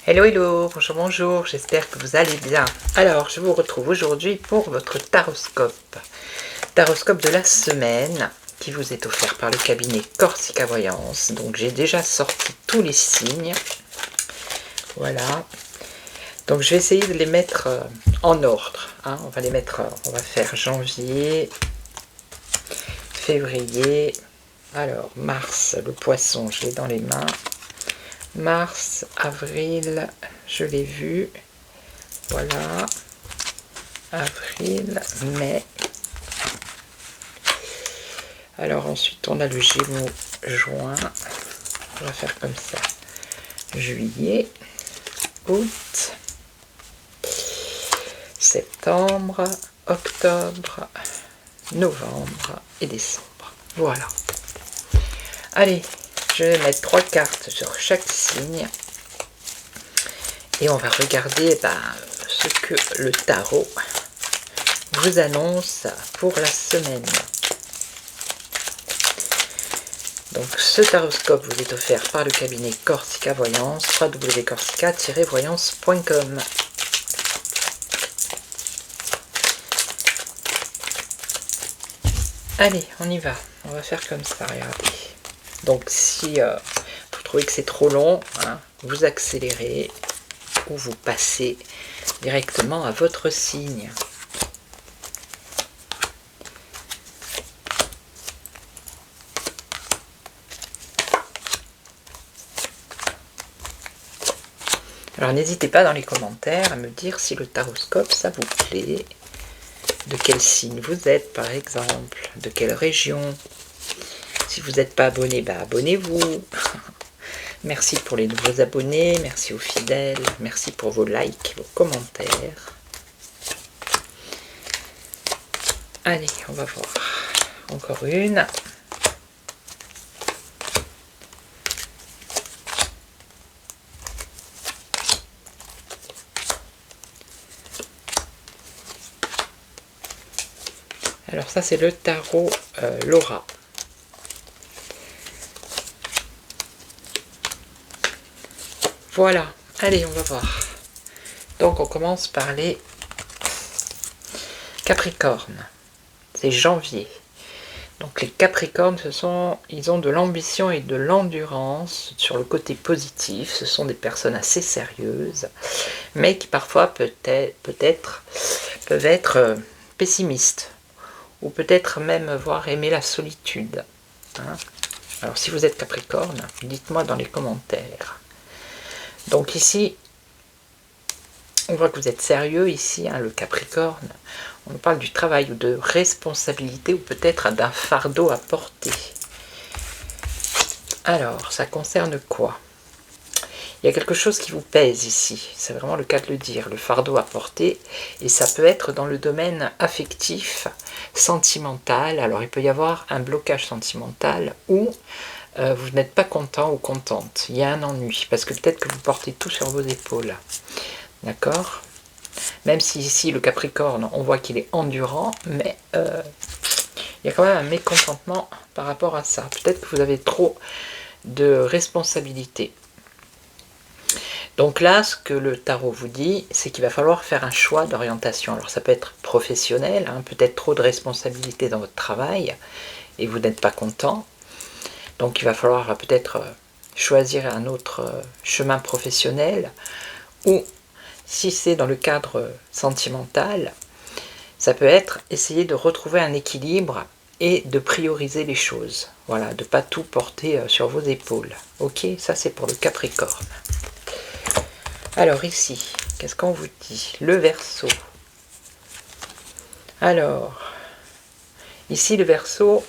Hello hello, bonjour bonjour, j'espère que vous allez bien. Alors je vous retrouve aujourd'hui pour votre taroscope. Taroscope de la semaine qui vous est offert par le cabinet Corsica Voyance. Donc j'ai déjà sorti tous les signes. Voilà. Donc je vais essayer de les mettre en ordre. Hein. On va faire janvier, février. Alors Mars, le poisson, je l'ai dans les mains. Mars, avril, je l'ai vu. Voilà. Avril, mai. Alors ensuite on a le Gémeaux, juin. On va faire comme ça. Juillet, août, septembre, octobre, novembre et décembre. Voilà. Allez, je vais mettre 3 cartes sur chaque signe. Et on va regarder ce que le tarot vous annonce pour la semaine. Donc ce taroscope vous est offert par le cabinet Corsica Voyance, www.corsica-voyance.com. Allez, on y va. On va faire comme ça, regardez. Donc si vous trouvez que c'est trop long, hein, vous accélérez ou vous passez directement à votre signe. Alors n'hésitez pas dans les commentaires à me dire si le taroscope ça vous plaît, de quel signe vous êtes par exemple, de quelle région. Si vous n'êtes pas abonné, abonnez-vous. Merci pour les nouveaux abonnés, merci aux fidèles, merci pour vos likes, vos commentaires. Allez, on va voir. Encore une. Alors ça c'est le tarot Laura. Voilà, allez on va voir. Donc on commence par les Capricornes. C'est janvier. Donc les Capricornes, ils ont de l'ambition et de l'endurance sur le côté positif. Ce sont des personnes assez sérieuses, mais qui parfois peut-être peuvent être pessimistes. Ou peut-être même voir aimer la solitude. Hein. Alors si vous êtes Capricorne, dites-moi dans les commentaires. Donc ici, on voit que vous êtes sérieux ici, hein, le Capricorne. On parle du travail ou de responsabilité ou peut-être d'un fardeau à porter. Alors, ça concerne quoi? Il y a quelque chose qui vous pèse ici, c'est vraiment le cas de le dire, le fardeau à porter, et ça peut être dans le domaine affectif, sentimental. Alors il peut y avoir un blocage sentimental ou vous n'êtes pas content ou contente, il y a un ennui, parce que peut-être que vous portez tout sur vos épaules, d'accord? Même si ici le Capricorne, on voit qu'il est endurant, mais il y a quand même un mécontentement par rapport à ça. Peut-être que vous avez trop de responsabilités. Donc là, ce que le tarot vous dit, c'est qu'il va falloir faire un choix d'orientation. Alors ça peut être professionnel, hein, peut-être trop de responsabilités dans votre travail, et vous n'êtes pas content. Donc il va falloir peut-être choisir un autre chemin professionnel, ou si c'est dans le cadre sentimental, ça peut être essayer de retrouver un équilibre et de prioriser les choses. Voilà, de ne pas tout porter sur vos épaules. Ok, ça c'est pour le Capricorne. Alors ici, qu'est-ce qu'on vous dit? Le Verseau. Alors, ici le Verseau,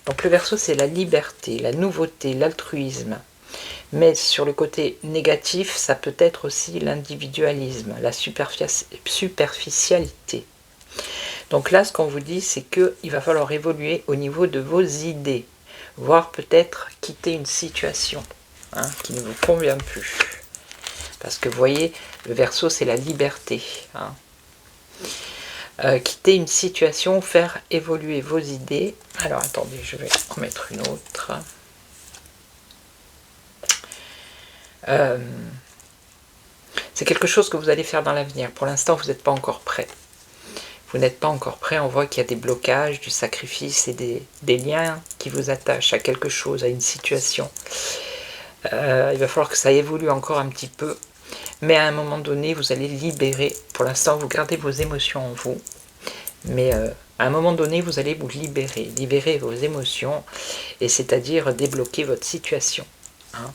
donc le Verseau c'est la liberté, la nouveauté, l'altruisme. Mais sur le côté négatif, ça peut être aussi l'individualisme, la superficialité. Donc là, ce qu'on vous dit, c'est qu'il va falloir évoluer au niveau de vos idées, voire peut-être quitter une situation qui ne vous convient plus. Parce que vous voyez, le Verseau, c'est la liberté. Hein. Quitter une situation, faire évoluer vos idées. Alors, attendez, je vais en mettre une autre. C'est quelque chose que vous allez faire dans l'avenir. Pour l'instant, vous n'êtes pas encore prêt. Vous n'êtes pas encore prêt, on voit qu'il y a des blocages, du sacrifice et des liens qui vous attachent à quelque chose, à une situation. Il va falloir que ça évolue encore un petit peu, mais à un moment donné, vous allez libérer. Pour l'instant, vous gardez vos émotions en vous, mais à un moment donné, vous allez vous libérer vos émotions, et c'est-à-dire débloquer votre situation, hein,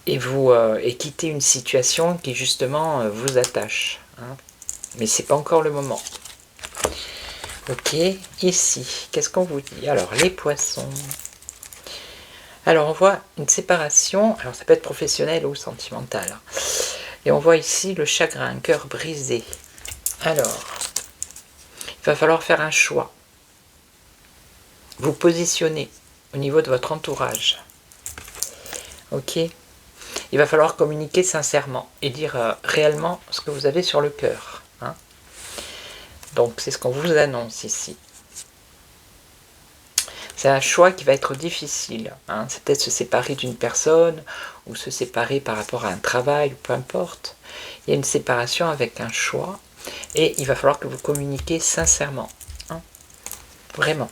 et quitter une situation qui justement vous attache, hein. Mais c'est pas encore le moment. Ok, ici, qu'est-ce qu'on vous dit? Alors, les poissons. Alors, on voit une séparation, alors ça peut être professionnel ou sentimental. Et on voit ici le chagrin, un cœur brisé. Alors, il va falloir faire un choix. Vous positionner au niveau de votre entourage. Ok? Il va falloir communiquer sincèrement et dire réellement ce que vous avez sur le cœur. Hein? Donc, c'est ce qu'on vous annonce ici. C'est un choix qui va être difficile. Hein. C'est peut-être se séparer d'une personne ou se séparer par rapport à un travail, peu importe. Il y a une séparation avec un choix et il va falloir que vous communiquiez sincèrement. Hein. Vraiment.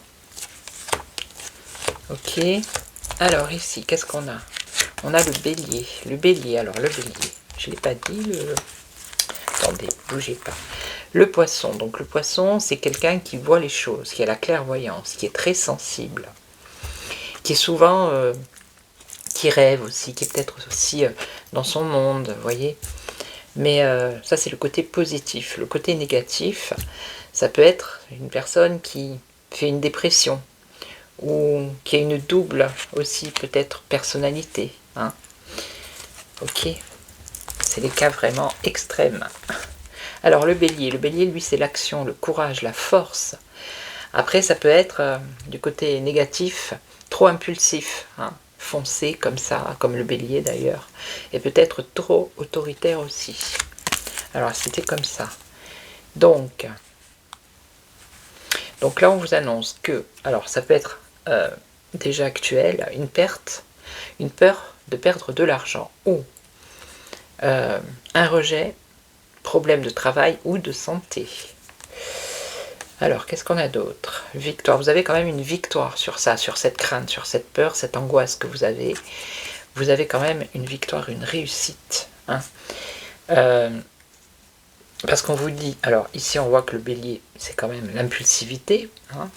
Ok. Alors ici, qu'est-ce qu'on a? On a le bélier. Le bélier, alors le bélier. Je ne l'ai pas dit. Attendez, bougez pas. Le poisson. Donc le poisson, c'est quelqu'un qui voit les choses, qui a la clairvoyance, qui est très sensible, qui est souvent, qui rêve aussi, qui est peut-être aussi dans son monde, vous voyez. Mais ça, c'est le côté positif. Le côté négatif, ça peut être une personne qui fait une dépression ou qui a une double aussi, peut-être, personnalité. Hein. Ok. C'est les cas vraiment extrêmes. Alors le bélier, lui c'est l'action, le courage, la force. Après ça peut être du côté négatif, trop impulsif, hein, foncé comme ça, comme le bélier d'ailleurs, et peut-être trop autoritaire aussi. Alors c'était comme ça. Donc là on vous annonce que, alors ça peut être déjà actuel, une peur de perdre de l'argent ou un rejet, problème de travail ou de santé. Alors, qu'est-ce qu'on a d'autre? Victoire. Vous avez quand même une victoire sur ça, sur cette crainte, sur cette peur, cette angoisse que vous avez. Vous avez quand même une victoire, une réussite. Hein. Parce qu'on vous dit, alors ici on voit que le bélier, c'est quand même l'impulsivité. Hein.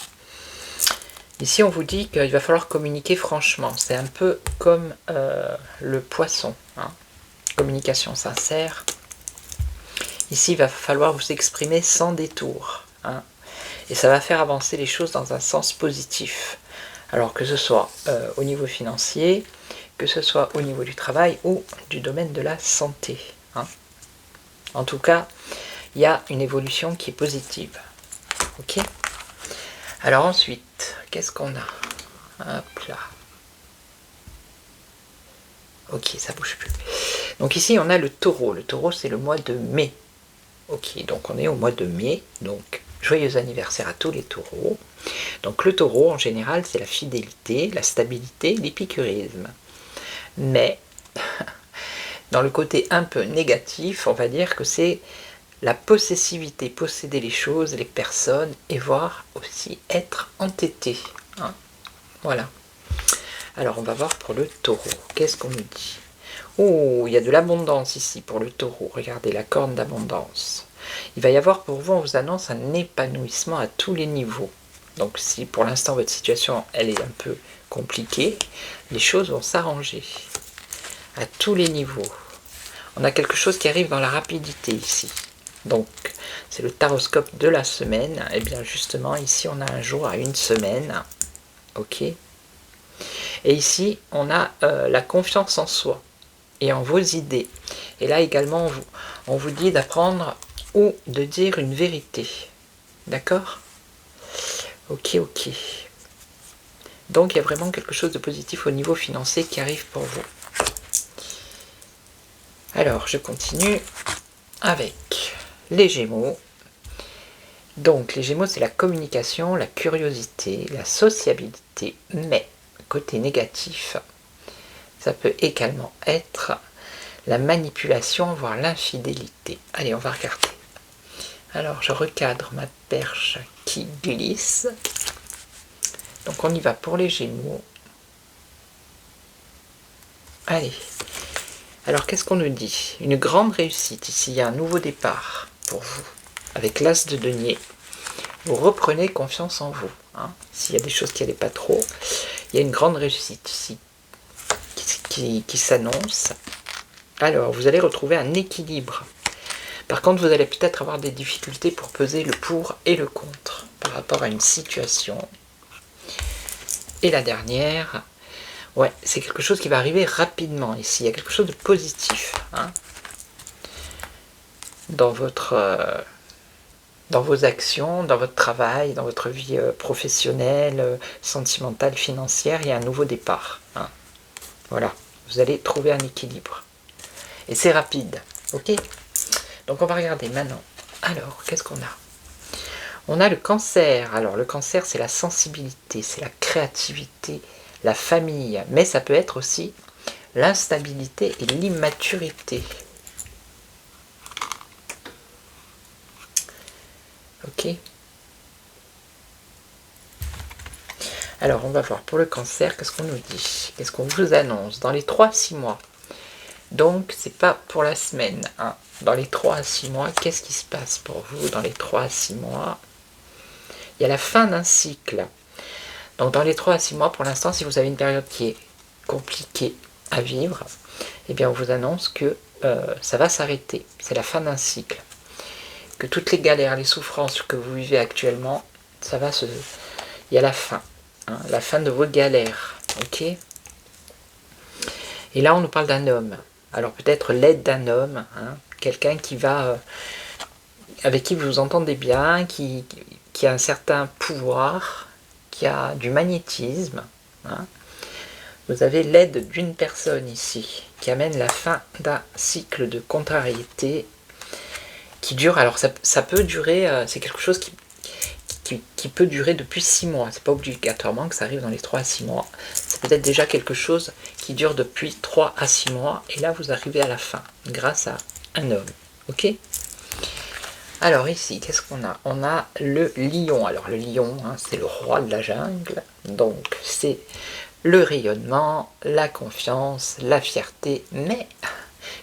Ici on vous dit qu'il va falloir communiquer franchement. C'est un peu comme le poisson. Hein. Communication sincère. Ici, il va falloir vous exprimer sans détour. Hein, et ça va faire avancer les choses dans un sens positif. Alors que ce soit au niveau financier, que ce soit au niveau du travail ou du domaine de la santé. Hein. En tout cas, il y a une évolution qui est positive. Ok? Alors ensuite, qu'est-ce qu'on a? Hop là. Ok, ça bouge plus. Donc ici, on a le taureau. Le taureau, c'est le mois de mai. Ok, donc on est au mois de mai, donc joyeux anniversaire à tous les taureaux. Donc le taureau, en général, c'est la fidélité, la stabilité, l'épicurisme. Mais, dans le côté un peu négatif, on va dire que c'est la possessivité, posséder les choses, les personnes, et voire aussi être entêté. Hein. Voilà. Alors on va voir pour le taureau, qu'est-ce qu'on nous dit? Oh, il y a de l'abondance ici pour le taureau. Regardez la corne d'abondance. Il va y avoir pour vous, on vous annonce un épanouissement à tous les niveaux. Donc si pour l'instant votre situation elle est un peu compliquée, les choses vont s'arranger à tous les niveaux. On a quelque chose qui arrive dans la rapidité ici. Donc c'est le taroscope de la semaine. Et bien justement ici on a un jour à une semaine. Ok. Et ici on a la confiance en soi et en vos idées. Et là également, on vous dit d'apprendre ou de dire une vérité. D'accord? Ok, ok. Donc il y a vraiment quelque chose de positif au niveau financier qui arrive pour vous. Alors, je continue avec les Gémeaux. Donc, les Gémeaux, c'est la communication, la curiosité, la sociabilité, mais côté négatif, ça peut également être la manipulation, voire l'infidélité. Allez, on va regarder. Alors, je recadre ma perche qui glisse. Donc, on y va pour les Gémeaux. Allez. Alors, qu'est-ce qu'on nous dit? Une grande réussite. Ici, il y a un nouveau départ pour vous. Avec l'As de denier, vous reprenez confiance en vous. Hein. S'il y a des choses qui n'allaient pas trop, il y a une grande réussite ici qui s'annonce. Alors, vous allez retrouver un équilibre. Par contre, vous allez peut-être avoir des difficultés pour peser le pour et le contre par rapport à une situation. Et la dernière, ouais, c'est quelque chose qui va arriver rapidement ici. Il y a quelque chose de positif hein, dans vos actions, dans votre travail, dans votre vie professionnelle, sentimentale, financière. Il y a un nouveau départ. Hein. Voilà, vous allez trouver un équilibre. Et c'est rapide, ok? Donc on va regarder maintenant. Alors, qu'est-ce qu'on a? On a le Cancer. Alors le Cancer, c'est la sensibilité, c'est la créativité, la famille. Mais ça peut être aussi l'instabilité et l'immaturité. Ok? Alors on va voir pour le Cancer, qu'est-ce qu'on nous dit? Qu'est-ce qu'on vous annonce? Dans les 3 à 6 mois. Donc, c'est pas pour la semaine. Hein. Dans les 3 à 6 mois, qu'est-ce qui se passe pour vous dans les 3 à 6 mois? Il y a la fin d'un cycle. Donc, dans les 3 à 6 mois, pour l'instant, si vous avez une période qui est compliquée à vivre, eh bien, on vous annonce que ça va s'arrêter. C'est la fin d'un cycle. Que toutes les galères, les souffrances que vous vivez actuellement, ça va se... Il y a la fin. Hein, la fin de vos galères. Ok? Et là, on nous parle d'un homme. Alors peut-être l'aide d'un homme, hein, quelqu'un qui va, avec qui vous vous entendez bien, qui a un certain pouvoir, qui a du magnétisme. Hein. Vous avez l'aide d'une personne ici, qui amène la fin d'un cycle de contrariété qui dure. Alors ça peut durer, c'est quelque chose qui peut durer depuis 6 mois. C'est pas obligatoirement que ça arrive dans les 3 à 6 mois. C'est peut-être déjà quelque chose qui dure depuis 3 à 6 mois. Et là, vous arrivez à la fin, grâce à un homme. Ok? Alors ici, qu'est-ce qu'on a? On a le lion. Alors le lion, hein, c'est le roi de la jungle. Donc c'est le rayonnement, la confiance, la fierté. Mais,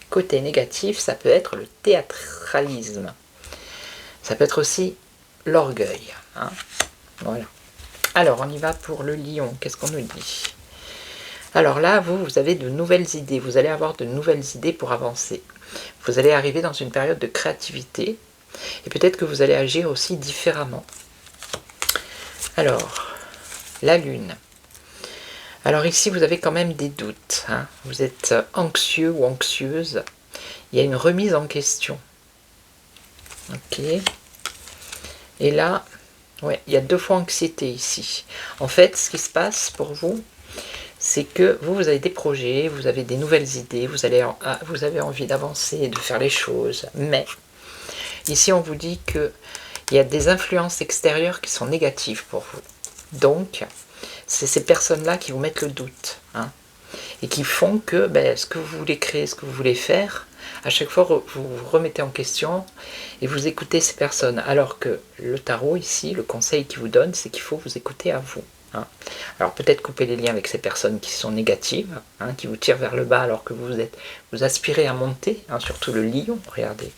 côté négatif, ça peut être le théâtralisme. Ça peut être aussi l'orgueil. Hein. Voilà. Alors, on y va pour le lion. Qu'est-ce qu'on nous dit? Alors là, vous avez de nouvelles idées. Vous allez avoir de nouvelles idées pour avancer. Vous allez arriver dans une période de créativité. Et peut-être que vous allez agir aussi différemment. Alors, la lune. Alors ici, vous avez quand même des doutes. Hein. Vous êtes anxieux ou anxieuse. Il y a une remise en question. Ok. Et là, ouais, il y a 2 fois anxiété ici. En fait, ce qui se passe pour vous, c'est que vous avez des projets, vous avez des nouvelles idées, vous avez envie d'avancer, de faire les choses. Mais ici, on vous dit qu'il y a des influences extérieures qui sont négatives pour vous. Donc, c'est ces personnes-là qui vous mettent le doute. Hein, et qui font que ce que vous voulez créer, ce que vous voulez faire, à chaque fois, vous vous remettez en question et vous écoutez ces personnes. Alors que le tarot, ici, le conseil qu'il vous donne, c'est qu'il faut vous écouter à vous. Hein. Alors peut-être couper les liens avec ces personnes qui sont négatives, hein, qui vous tirent vers le bas alors que vous aspirez à monter, hein, surtout le lion, regardez.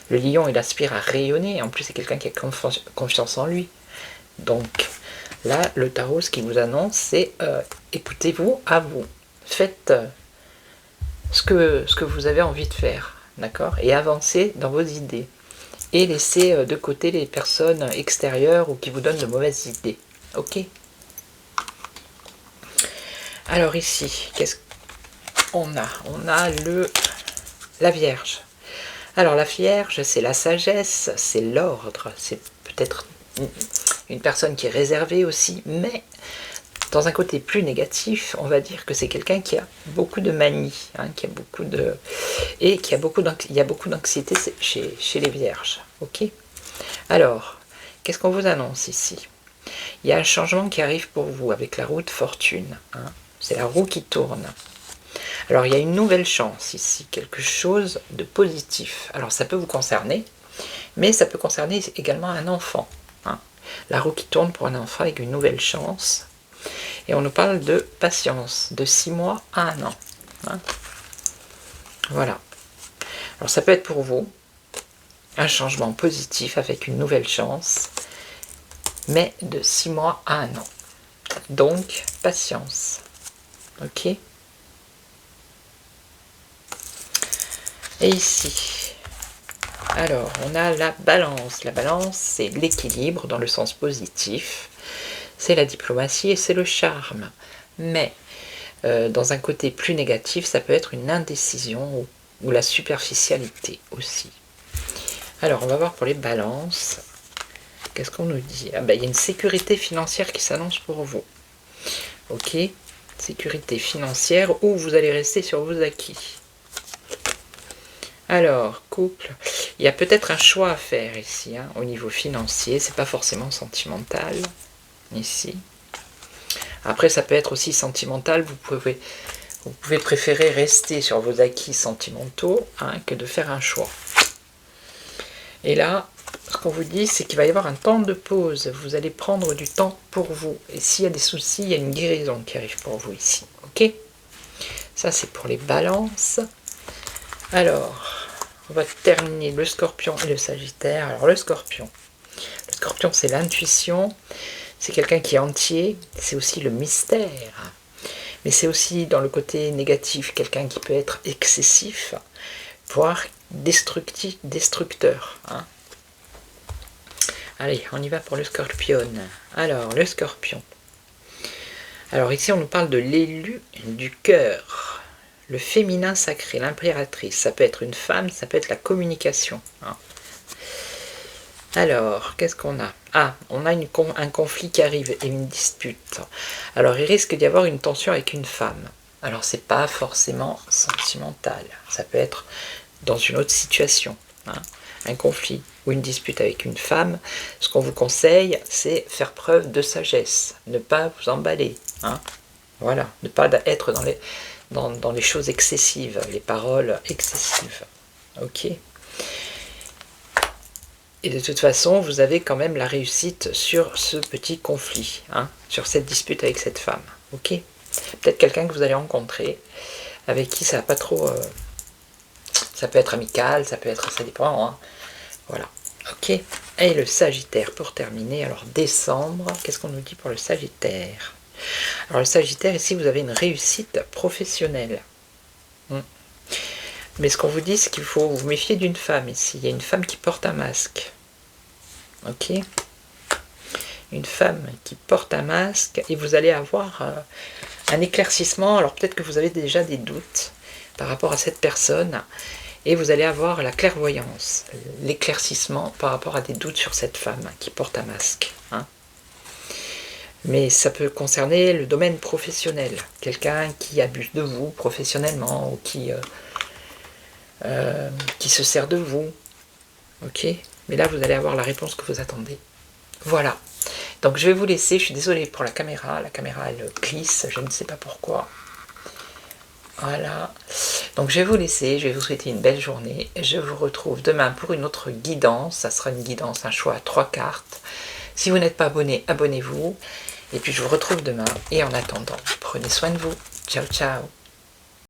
Le lion, il aspire à rayonner, en plus c'est quelqu'un qui a confiance en lui. Donc là, le tarot, ce qu'il vous annonce, c'est écoutez-vous à vous. Faites ce que vous avez envie de faire, d'accord? Et avancez dans vos idées. Et laissez de côté les personnes extérieures ou qui vous donnent de mauvaises idées. Ok? Alors ici, qu'est-ce qu'on a? On a la Vierge. Alors la Vierge, c'est la sagesse, c'est l'ordre, c'est peut-être une personne qui est réservée aussi, mais dans un côté plus négatif, on va dire que c'est quelqu'un qui a beaucoup de manie, hein, qui a beaucoup de... et qui a il y a beaucoup d'anxiété chez les Vierges. Ok? Alors, qu'est-ce qu'on vous annonce ici? Il y a un changement qui arrive pour vous avec la roue de fortune. Hein. C'est la roue qui tourne. Alors, il y a une nouvelle chance ici, quelque chose de positif. Alors, ça peut vous concerner, mais ça peut concerner également un enfant. Hein. La roue qui tourne pour un enfant avec une nouvelle chance. Et on nous parle de patience, de 6 mois à 1 an. Hein. Voilà. Alors, ça peut être pour vous un changement positif avec une nouvelle chance, mais de 6 mois à 1 an. Donc, patience. Ok? Et ici, alors, on a la balance. La balance, c'est l'équilibre dans le sens positif. C'est la diplomatie et c'est le charme. Mais, dans un côté plus négatif, ça peut être une indécision ou la superficialité aussi. Alors, on va voir pour les balances. Qu'est-ce qu'on nous dit? Ah ben, il y a une sécurité financière qui s'annonce pour vous. Ok? Sécurité financière où vous allez rester sur vos acquis. Alors, couple, il y a peut-être un choix à faire ici, hein, au niveau financier, c'est pas forcément sentimental, ici. Après, ça peut être aussi sentimental, vous pouvez préférer rester sur vos acquis sentimentaux, hein, que de faire un choix. Et là, ce qu'on vous dit, c'est qu'il va y avoir un temps de pause, vous allez prendre du temps pour vous. Et s'il y a des soucis, il y a une guérison qui arrive pour vous ici, ok? Ça, c'est pour les balances. Alors, on va terminer le Scorpion et le Sagittaire. Alors le Scorpion, c'est l'intuition, c'est quelqu'un qui est entier, c'est aussi le mystère, mais c'est aussi dans le côté négatif, quelqu'un qui peut être excessif, voire destructeur. Hein. Allez, on y va pour le Scorpion. Alors, le Scorpion. Alors ici, on nous parle de l'élu du cœur. Le féminin sacré, l'impératrice, ça peut être une femme, ça peut être la communication. Hein. Alors, qu'est-ce qu'on a? Ah, on a un conflit qui arrive et une dispute. Alors, il risque d'y avoir une tension avec une femme. Alors, c'est pas forcément sentimental. Ça peut être dans une autre situation. Hein. Un conflit ou une dispute avec une femme. Ce qu'on vous conseille, c'est faire preuve de sagesse. Ne pas vous emballer. Hein. Voilà, ne pas être dans les choses excessives, les paroles excessives. Ok? Et de toute façon, vous avez quand même la réussite sur ce petit conflit, hein, sur cette dispute avec cette femme. Ok? Peut-être quelqu'un que vous allez rencontrer, avec qui ça va pas trop... ça peut être amical, ça peut être... ça dépend. Hein. Voilà. Ok? Et le Sagittaire, pour terminer. Alors, décembre, qu'est-ce qu'on nous dit pour le Sagittaire? Alors le Sagittaire, ici, vous avez une réussite professionnelle. Mais ce qu'on vous dit, c'est qu'il faut vous méfier d'une femme ici. Il y a une femme qui porte un masque. Ok? Une femme qui porte un masque et vous allez avoir un éclaircissement. Alors peut-être que vous avez déjà des doutes par rapport à cette personne et vous allez avoir la clairvoyance, l'éclaircissement par rapport à des doutes sur cette femme qui porte un masque. Hein? Mais ça peut concerner le domaine professionnel. Quelqu'un qui abuse de vous professionnellement ou qui se sert de vous. Ok? Mais là, vous allez avoir la réponse que vous attendez. Voilà. Donc, je vais vous laisser. Je suis désolée pour la caméra. La caméra, elle glisse. Je ne sais pas pourquoi. Voilà. Donc, je vais vous laisser. Je vais vous souhaiter une belle journée. Je vous retrouve demain pour une autre guidance. Ça sera une guidance, un choix à 3 cartes. Si vous n'êtes pas abonné, abonnez-vous. Et puis, je vous retrouve demain. Et en attendant, prenez soin de vous. Ciao, ciao.